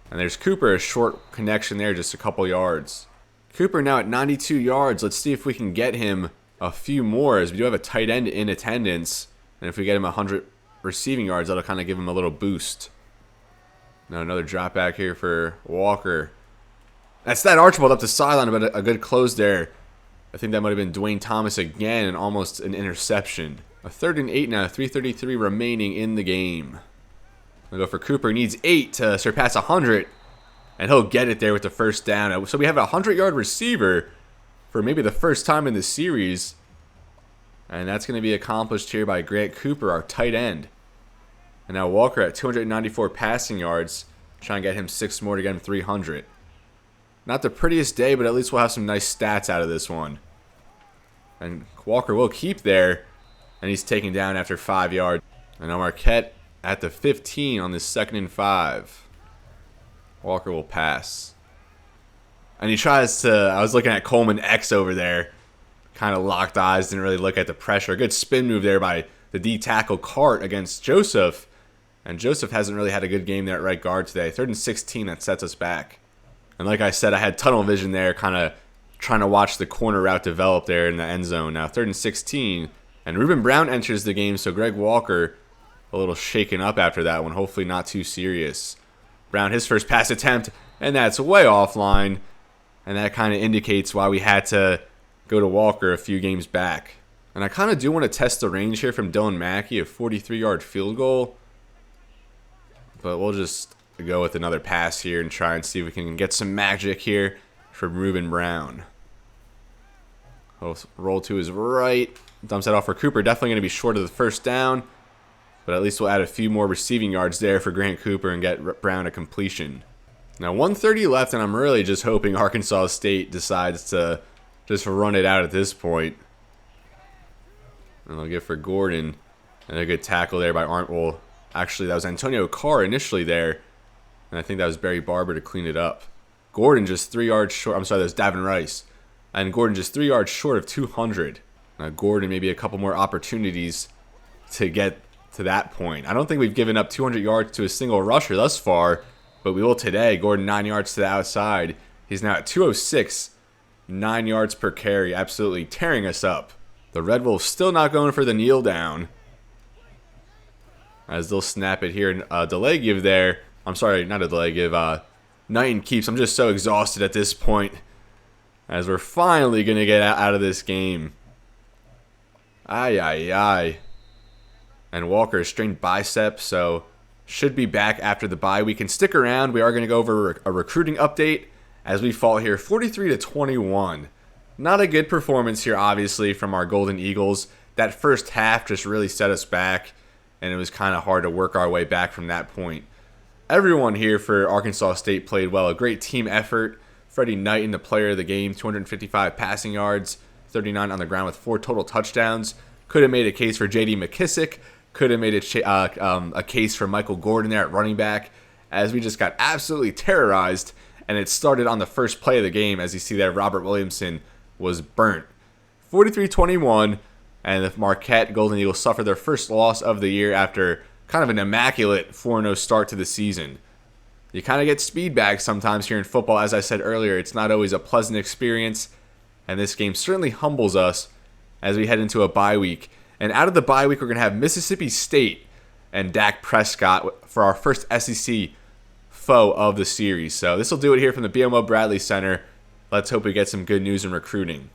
And there's Cooper, a short connection there, just a couple yards. Cooper now at 92 yards. Let's see if we can get him a few more, as we do have a tight end in attendance. And if we get him 100 receiving yards, that'll kind of give him a little boost. Now another drop back here for Walker. That's that Archibald up the sideline, but a good close there. I think that might have been Dwayne Thomas again, and almost an interception. A 3rd and 8 now, 3:33 remaining in the game. We'll go for Cooper. He needs 8 to surpass 100, and he'll get it there with the first down. So we have a 100-yard receiver for maybe the first time in the series, and that's going to be accomplished here by Grant Cooper, our tight end. And now Walker at 294 passing yards, trying to get him 6 more to get him 300. Not the prettiest day, but at least we'll have some nice stats out of this one. And Walker will keep there, and he's taken down after 5 yards. And now Marquette at the 15 on this 2nd and 5. Walker will pass. And he tries to, I was looking at Coleman X over there. Kind of locked eyes, didn't really look at the pressure. A good spin move there by the D tackle Cart against Joseph. And Joseph hasn't really had a good game there at right guard today. 3rd and 16, that sets us back. And like I said, I had tunnel vision there, kind of trying to watch the corner route develop there in the end zone. Now 3rd and 16. And Ruben Brown enters the game, so Greg Walker a little shaken up after that one. Hopefully not too serious. Brown, his first pass attempt, and that's way offline. And that kind of indicates why we had to go to Walker a few games back. And I kind of do want to test the range here from Dylan Mackey, a 43-yard field goal. But we'll just go with another pass here and try and see if we can get some magic here from Ruben Brown. He'll roll to his right. Dumps that off for Cooper. Definitely going to be short of the first down. But at least we'll add a few more receiving yards there for Grant Cooper and get Brown a completion. Now 1:30 left, and I'm really just hoping Arkansas State decides to just run it out at this point. And they'll get for Gordon. And a good tackle there by Arndt. Well, actually, that was Antonio Carr initially there. And I think that was Barry Barber to clean it up. Gordon just 3 yards short. I'm sorry, that was Davin Rice. And Gordon just 3 yards short of 200. Now Gordon maybe a couple more opportunities to get to that point. I don't think we've given up 200 yards to a single rusher thus far, but we will today. Gordon 9 yards to the outside. He's now at 206, 9 yards per carry, absolutely tearing us up. The Red Wolves still not going for the kneel down, as they'll snap it here. Delay give there. I'm sorry, not a delay give. Knighten keeps. I'm just so exhausted at this point, as we're finally going to get out of this game. Ay. And Walker strained bicep, so should be back after the bye. We can stick around. We are going to go over a recruiting update as we fall here 43-21. Not a good performance here, obviously, from our Golden Eagles. That first half just really set us back, and it was kind of hard to work our way back from that point. Everyone here for Arkansas State played well. A great team effort. Fredi Knighten, the player of the game, 255 passing yards, 39 on the ground with 4 total touchdowns. Could have made a case for J.D. McKissic. Could have made a case for Michael Gordon there at running back, as we just got absolutely terrorized. And it started on the first play of the game, as you see there, Robert Williamson was burnt. 43-21, and the Marquette Golden Eagles suffered their first loss of the year after kind of an immaculate 4-0 start to the season. You kind of get speed bags sometimes here in football. As I said earlier, it's not always a pleasant experience, and this game certainly humbles us as we head into a bye week. And out of the bye week, we're going to have Mississippi State and Dak Prescott for our first SEC foe of the series. So this will do it here from the BMO Bradley Center. Let's hope we get some good news in recruiting.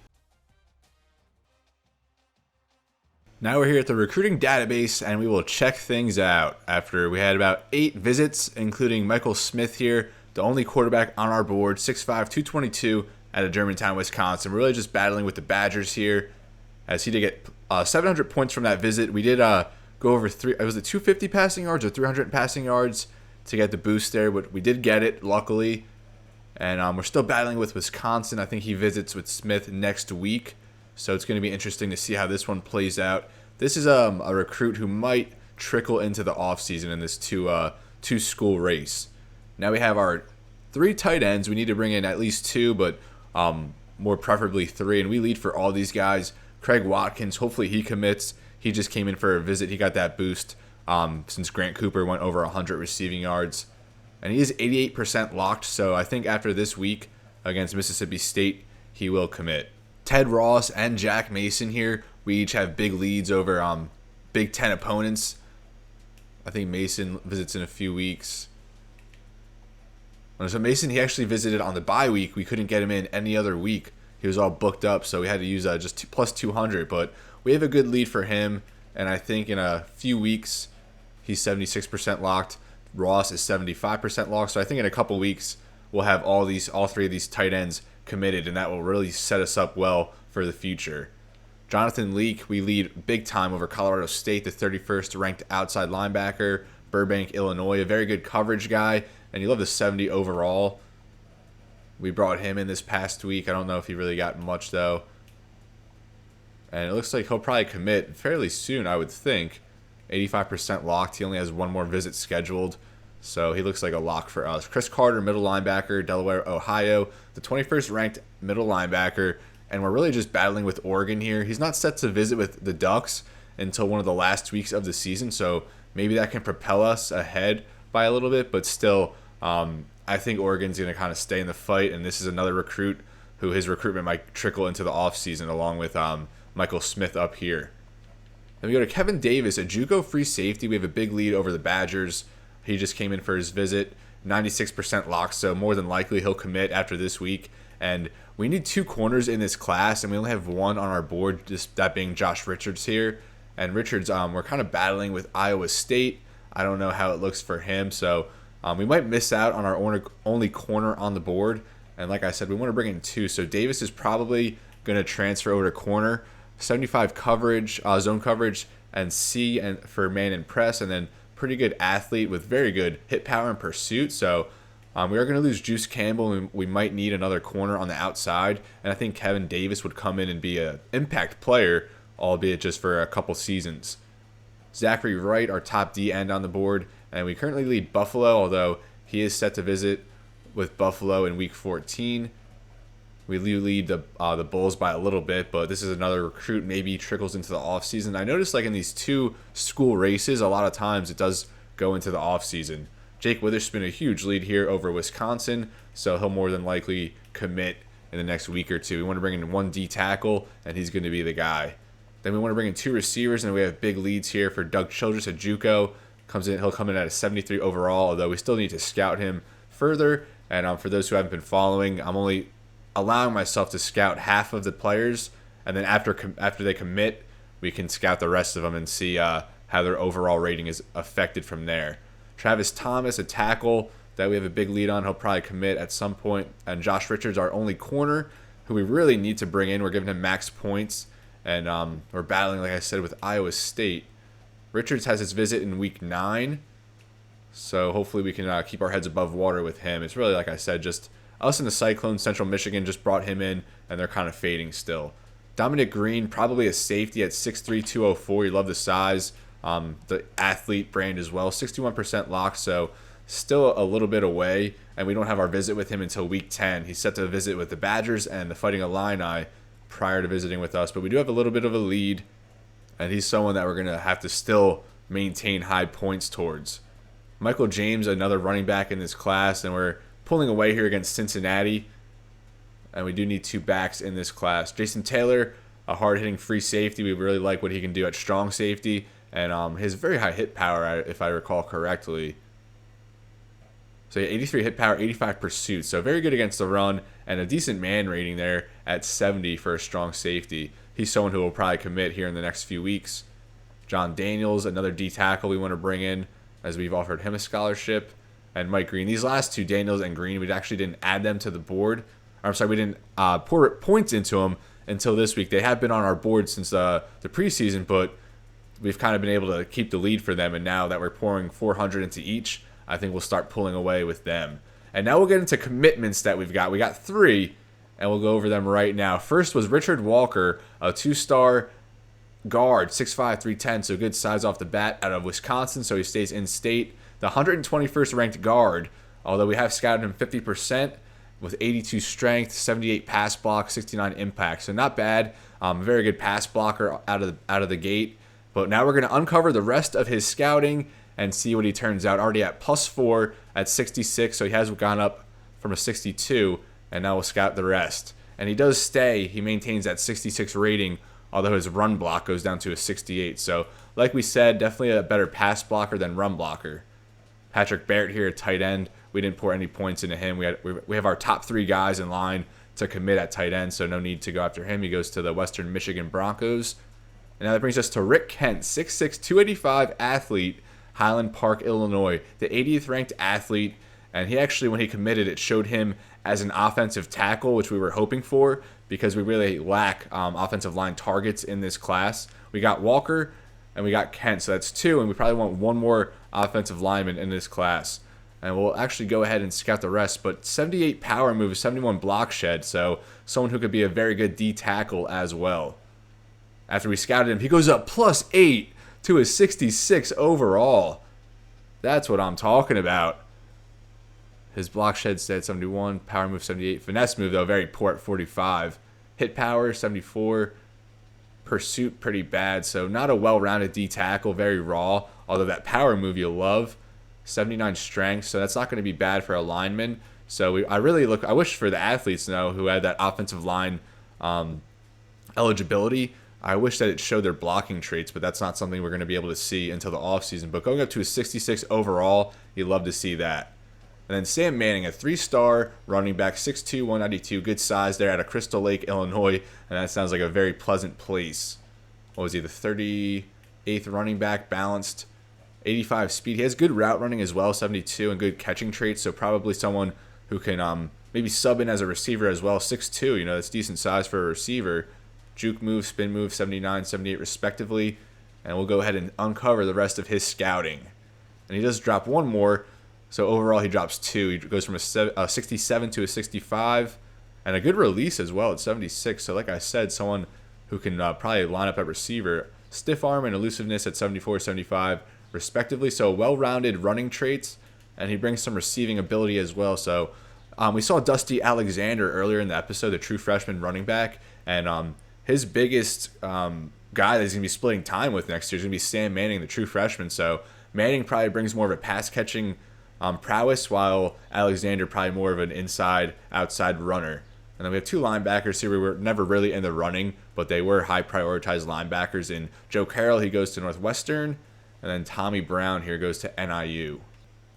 Now we're here at the recruiting database, and we will check things out. After we had about 8 visits, including Michael Smith here, the only quarterback on our board, 6'5", 222, out of Germantown, Wisconsin. We're really just battling with the Badgers here, as he did get 700 points from that visit. We did go over was it 250 passing yards or 300 passing yards to get the boost there, but we did get it, luckily. And we're still battling with Wisconsin. I think he visits with Smith next week. So it's going to be interesting to see how this one plays out. This is a recruit who might trickle into the offseason in this two-school race. Now we have our 3 tight ends. We need to bring in at least 2, but more preferably 3. And we lead for all these guys. Craig Watkins, hopefully he commits. He just came in for a visit. He got that boost since Grant Cooper went over 100 receiving yards. And he is 88% locked, so I think after this week against Mississippi State, he will commit. Ted Ross and Jack Mason here. We each have big leads over Big Ten opponents. I think Mason visits in a few weeks. So Mason, he actually visited on the bye week. We couldn't get him in any other week. He was all booked up, so we had to use just plus 200. But we have a good lead for him, and I think in a few weeks, he's 76% locked. Ross is 75% locked. So I think in a couple weeks, we'll have all 3 of these tight ends committed, and that will really set us up well for the future. Jonathan Leak, we lead big time over Colorado State, the 31st ranked outside linebacker, Burbank, Illinois, a very good coverage guy, and you love the 70 overall. We brought him in this past week. I don't know if he really got much, though. And it looks like he'll probably commit fairly soon, I would think. 85% locked. He only has 1 more visit scheduled. So he looks like a lock for us. Chris Carter, middle linebacker, Delaware, Ohio, the 21st ranked middle linebacker. And we're really just battling with Oregon here. He's not set to visit with the Ducks until one of the last weeks of the season. So maybe that can propel us ahead by a little bit. But still, I think Oregon's going to kind of stay in the fight. And this is another recruit who his recruitment might trickle into the offseason along with Michael Smith up here. Then we go to Kevin Davis, a JUCO free safety. We have a big lead over the Badgers. He just came in for his visit, 96% locked, so more than likely he'll commit after this week. And we need 2 corners in this class, and we only have 1 on our board, just that being Josh Richards here. And Richards, we're kind of battling with Iowa State. I don't know how it looks for him, so we might miss out on our only corner on the board. And like I said, we want to bring in 2, so Davis is probably going to transfer over to corner. 75 coverage, zone coverage, and C and for man and press, and then pretty good athlete with very good hit power and pursuit. So we are going to lose Juice Campbell, and we might need another corner on the outside. And I think Kevin Davis would come in and be an impact player, albeit just for a couple seasons. Zachary Wright, our top D end on the board, and we currently lead Buffalo, although he is set to visit with Buffalo in Week 14. We lead the Bulls by a little bit, but this is another recruit, maybe trickles into the offseason. I noticed like in these 2 school races, a lot of times it does go into the offseason. Jake Witherspoon, a huge lead here over Wisconsin, so he'll more than likely commit in the next week or 2. We want to bring in 1 D tackle, and he's going to be the guy. Then we want to bring in 2 receivers, and we have big leads here for Doug Childress, a JUCO. He'll come in at a 73 overall, although we still need to scout him further. And for those who haven't been following, I'm only allowing myself to scout half of the players, and then after they commit, we can scout the rest of them and see how their overall rating is affected from there. Travis Thomas, a tackle that we have a big lead on, he'll probably commit at some point. And Josh Richards, our only corner, who we really need to bring in. We're giving him max points, and we're battling, like I said, with Iowa State. Richards has his visit in Week 9, so hopefully we can keep our heads above water with him. It's really, like I said, just us and the Cyclones. Central Michigan just brought him in, and they're kind of fading still. Dominic Green, probably a safety at 6'3", 204. You love the size. The athlete brand as well. 61% locked, so still a little bit away, and we don't have our visit with him until Week 10. He's set to visit with the Badgers and the Fighting Illini prior to visiting with us, but we do have a little bit of a lead, and he's someone that we're going to have to still maintain high points towards. Michael James, another running back in this class, and we're pulling away here against Cincinnati, and we do need 2 backs in this class. Jason Taylor, a hard-hitting free safety. We really like what he can do at strong safety, and his very high hit power, if I recall correctly. So yeah, 83 hit power, 85 pursuit. So very good against the run, and a decent man rating there at 70 for a strong safety. He's someone who will probably commit here in the next few weeks. John Daniels, another D tackle we want to bring in, as we've offered him a scholarship. And Mike Green. These last 2, Daniels and Green, we actually didn't add them to the board. Or, I'm sorry, we didn't pour points into them until this week. They have been on our board since the preseason, but we've kind of been able to keep the lead for them. And now that we're pouring 400 into each, I think we'll start pulling away with them. And now we'll get into commitments that we've got. We got 3, and we'll go over them right now. First was Richard Walker, a 2-star guard, 6'5", 310, so good size off the bat, out of Wisconsin, so he stays in state. The 121st ranked guard, although we have scouted him 50%, with 82 strength, 78 pass block, 69 impact. So not bad. Very good pass blocker out of the gate. But now we're going to uncover the rest of his scouting and see what he turns out. Already at +4 at 66, so he has gone up from a 62, and now we'll scout the rest. And he does stay. He maintains that 66 rating, although his run block goes down to a 68. So, like we said, definitely a better pass blocker than run blocker. Patrick Barrett here at tight end. We didn't pour any points into him. We have our top 3 guys in line to commit at tight end, so no need to go after him. He goes to the Western Michigan Broncos. And now that brings us to Rick Kent, 6'6", 285 athlete, Highland Park, Illinois, the 80th ranked athlete. And he actually, when he committed, it showed him as an offensive tackle, which we were hoping for because we really lack offensive line targets in this class. We got Walker and we got Kent, so that's 2, and we probably want 1 more offensive lineman in this class. And we'll actually go ahead and scout the rest. But 78 power move, 71 block shed, so someone who could be a very good D tackle as well. After we scouted him, he goes up +8 to a 66 overall. That's what I'm talking about. His block shed said 71, power move 78. Finesse move, though, very poor at 45. Hit power, 74. Pursuit, pretty bad. So not a well-rounded D tackle, very raw. Although that power move you'll love. 79 strength, so that's not going to be bad for a lineman. So I wish for the athletes, though, who had that offensive line eligibility, I wish that it showed their blocking traits, but that's not something we're going to be able to see until the offseason. But going up to a 66 overall, you'd love to see that. And then Sam Manning, a 3-star running back, 6'2", 192, good size there out of Crystal Lake, Illinois, and that sounds like a very pleasant place. What was he, the 38th running back, balanced, 85 speed. He has good route running as well, 72, and good catching traits, so probably someone who can maybe sub in as a receiver as well, 6'2", that's decent size for a receiver. Juke move, spin move, 79, 78 respectively, and we'll go ahead and uncover the rest of his scouting. And he does drop 1 more. So overall, he drops 2. He goes from a 67 to a 65, and a good release as well at 76. So like I said, someone who can probably line up at receiver. Stiff arm and elusiveness at 74, 75, respectively. So well-rounded running traits, and he brings some receiving ability as well. So we saw Dusty Alexander earlier in the episode, the true freshman running back, and his biggest guy that he's going to be splitting time with next year is going to be Sam Manning, the true freshman. So Manning probably brings more of a pass-catching prowess, while Alexander probably more of an inside-outside runner. And then we have 2 linebackers here. We were never really in the running, but they were high-prioritized linebackers. In Joe Carroll, he goes to Northwestern, and then Tommy Brown here goes to NIU.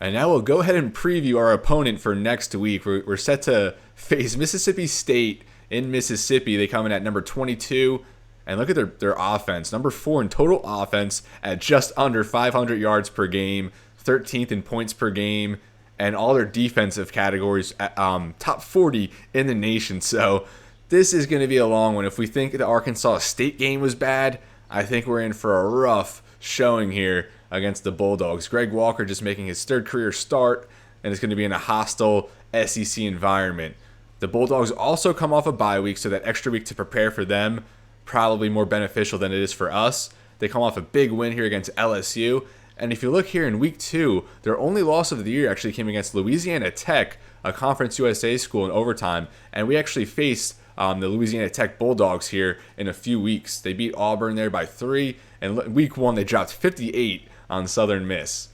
And now we'll go ahead and preview our opponent for next week. We're set to face Mississippi State in Mississippi. They come in at number 22. And look at their offense. Number 4 in total offense at just under 500 yards per game. 13th in points per game, and all their defensive categories at top 40 in the nation. So this is going to be a long one. If we think the Arkansas State game was bad, I think we're in for a rough showing here against the Bulldogs. Greg Walker just making his 3rd career start, and it's going to be in a hostile SEC environment. The Bulldogs also come off a bye week, so that extra week to prepare for them, probably more beneficial than it is for us. They come off a big win here against LSU. And if you look here in week 2, their only loss of the year actually came against Louisiana Tech, a Conference USA school, in overtime. And we actually faced the Louisiana Tech Bulldogs here in a few weeks. They beat Auburn there by 3, and week 1 they dropped 58 on Southern Miss.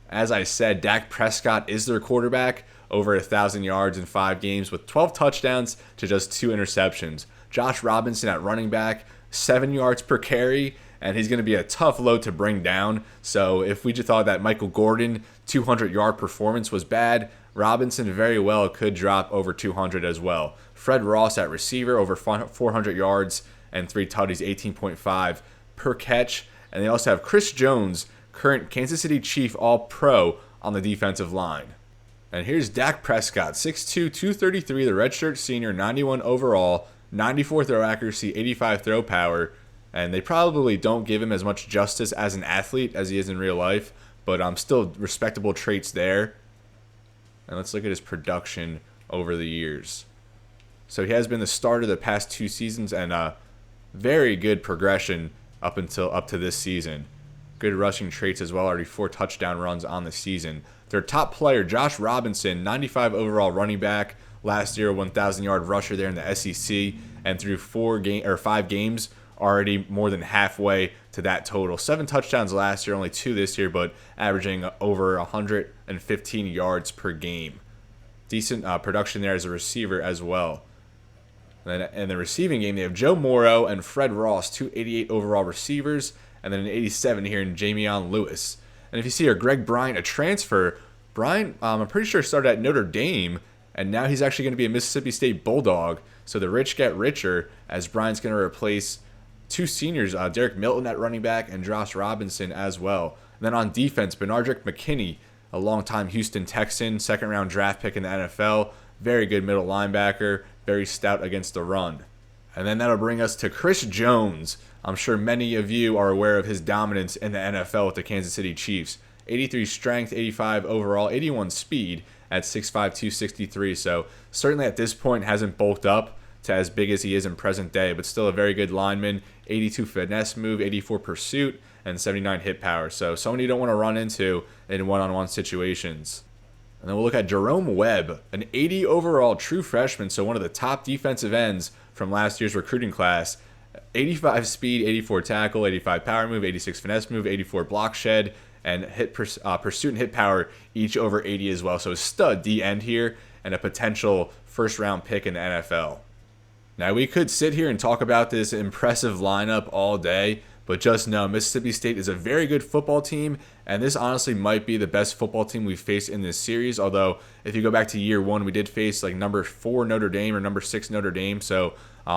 As I said, Dak Prescott is their quarterback, over 1,000 yards in 5 games with 12 touchdowns to just 2 interceptions. Josh Robinson at running back, 7 yards per carry, and he's going to be a tough load to bring down. So if we just thought that Michael Gordon 200-yard performance was bad, Robinson very well could drop over 200 as well. Fred Ross at receiver, over 400 yards and 3 tutties, 18.5 per catch. And they also have Chris Jones, current Kansas City Chief All-Pro, on the defensive line. And here's Dak Prescott, 6'2", 233, the redshirt senior, 91 overall, 94 throw accuracy, 85 throw power. And they probably don't give him as much justice as an athlete as he is in real life, but still respectable traits there. And let's look at his production over the years. So he has been the starter the past 2 seasons, and very good progression up to this season. Good rushing traits as well, already 4 touchdown runs on the season. Their top player, Josh Robinson, 95 overall running back, last year 1,000-yard rusher there in the SEC, and through 5 games, already more than halfway to that total. 7 touchdowns last year, only 2 this year, but averaging over 115 yards per game. Decent production there as a receiver as well. And then in the receiving game, they have Joe Morrow and Fred Ross, 2 88 overall receivers, and then an 87 here in Jamion Lewis. And if you see here, Greg Bryant, a transfer. Bryant, I'm pretty sure started at Notre Dame, and now he's actually going to be a Mississippi State Bulldog. So the rich get richer, as Bryant's going to replace 2 seniors, Derek Milton at running back and Josh Robinson as well. And then on defense, Benardrick McKinney, a longtime Houston Texan, 2nd-round draft pick in the NFL. Very good middle linebacker, very stout against the run. And then that'll bring us to Chris Jones. I'm sure many of you are aware of his dominance in the NFL with the Kansas City Chiefs. 83 strength, 85 overall, 81 speed at 6'5", 263. So certainly at this point hasn't bulked up to as big as he is in present day, but still a very good lineman. 82 finesse move, 84 pursuit, and 79 hit power. So someone you don't want to run into in one-on-one situations. And then we'll look at Jerome Webb, an 80 overall true freshman, so one of the top defensive ends from last year's recruiting class. 85 speed, 84 tackle, 85 power move, 86 finesse move, 84 block shed, and pursuit and hit power, each over 80 as well. So a stud D end here and a potential first-round pick in the NFL. Now, we could sit here and talk about this impressive lineup all day, but just know Mississippi State is a very good football team, and this honestly might be the best football team we've faced in this series. Although, if you go back to year 1, we did face like number 4 Notre Dame or number 6 Notre Dame. So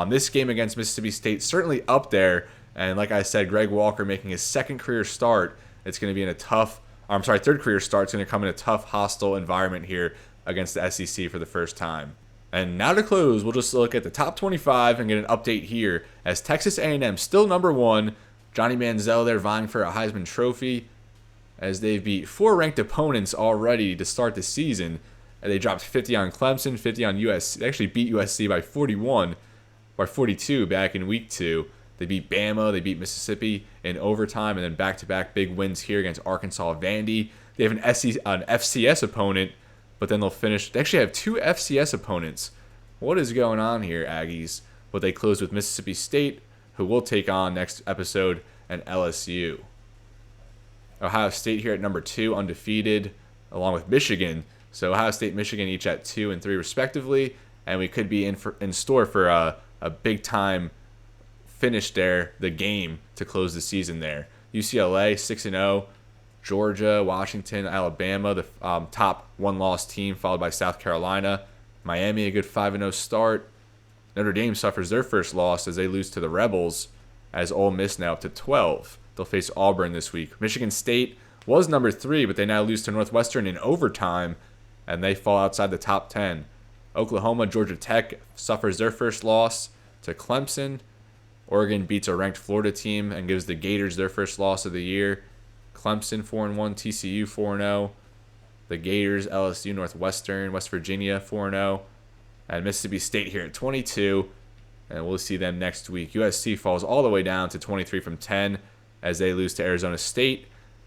this game against Mississippi State certainly up there. And like I said, Greg Walker making his 2nd career start. It's going to be in a tough, 3rd career start. It's going to come in a tough, hostile environment here against the SEC for the first time. And now to close, we'll just look at the top 25 and get an update here as Texas A&M still number 1. Johnny Manziel there vying for a Heisman Trophy as they've beat 4 ranked opponents already to start the season. And they dropped 50 on Clemson, 50 on USC. They actually beat USC by 42 back in week 2. They beat Bama, they beat Mississippi in overtime, and then back-to-back big wins here against Arkansas Vandy. They have an FCS opponent, but then they'll finish. They actually have 2 FCS opponents. What is going on here, Aggies? But they closed with Mississippi State, who will take on next episode, and LSU. Ohio State here at number 2, undefeated, along with Michigan. So Ohio State, Michigan each at 2 and 3 respectively, and we could be in store for a big-time finish there, the game to close the season there. UCLA 6-0, Georgia, Washington, Alabama, the top 1-loss team, followed by South Carolina. Miami, a good 5-0 start. Notre Dame suffers their first loss as they lose to the Rebels, as Ole Miss now up to 12. They'll face Auburn this week. Michigan State was number 3, but they now lose to Northwestern in overtime, and they fall outside the top 10. Oklahoma, Georgia Tech suffers their first loss to Clemson. Oregon beats a ranked Florida team and gives the Gators their first loss of the year. Clemson 4-1, TCU 4-0. The Gators, LSU, Northwestern, West Virginia 4-0. And Mississippi State here at 22. And we'll see them next week. USC falls all the way down to 23 from 10 as they lose to Arizona State.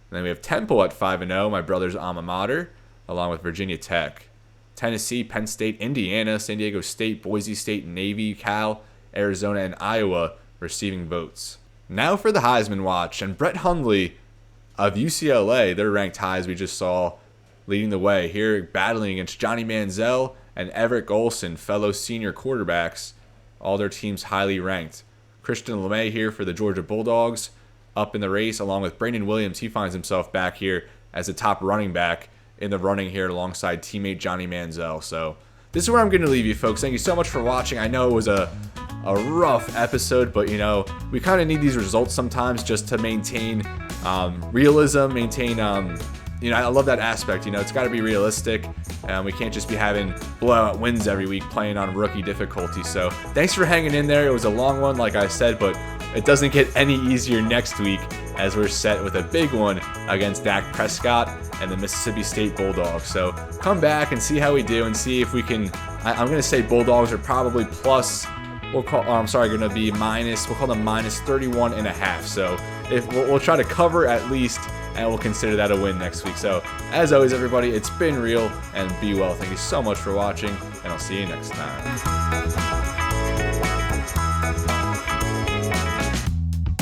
And then we have Temple at 5-0, my brother's alma mater, along with Virginia Tech. Tennessee, Penn State, Indiana, San Diego State, Boise State, Navy, Cal, Arizona, and Iowa receiving votes. Now for the Heisman watch, and Brett Hundley of UCLA, they're ranked high as we just saw, leading the way here, battling against Johnny Manziel and Everett Golson, fellow senior quarterbacks, all their teams highly ranked. Christian LeMay here for the Georgia Bulldogs, up in the race, along with Brandon Williams. He finds himself back here as the top running back in the running here alongside teammate Johnny Manziel. So this is where I'm going to leave you, folks. Thank you so much for watching. I know it was a rough episode, but, you know, we kind of need these results sometimes just to maintain realism, maintain, you know, I love that aspect. You know, it's got to be realistic. We can't just be having blowout wins every week playing on rookie difficulty. So thanks for hanging in there. It was a long one, like I said, but it doesn't get any easier next week as we're set with a big one against Dak Prescott and the Mississippi State Bulldogs. So come back and see how we do and see if we can. I'm going to say Bulldogs are probably plus. Going to be minus. We'll call them minus 31.5. So if we'll try to cover at least, and we'll consider that a win next week. So as always, everybody, it's been real, and be well. Thank you so much for watching, and I'll see you next time.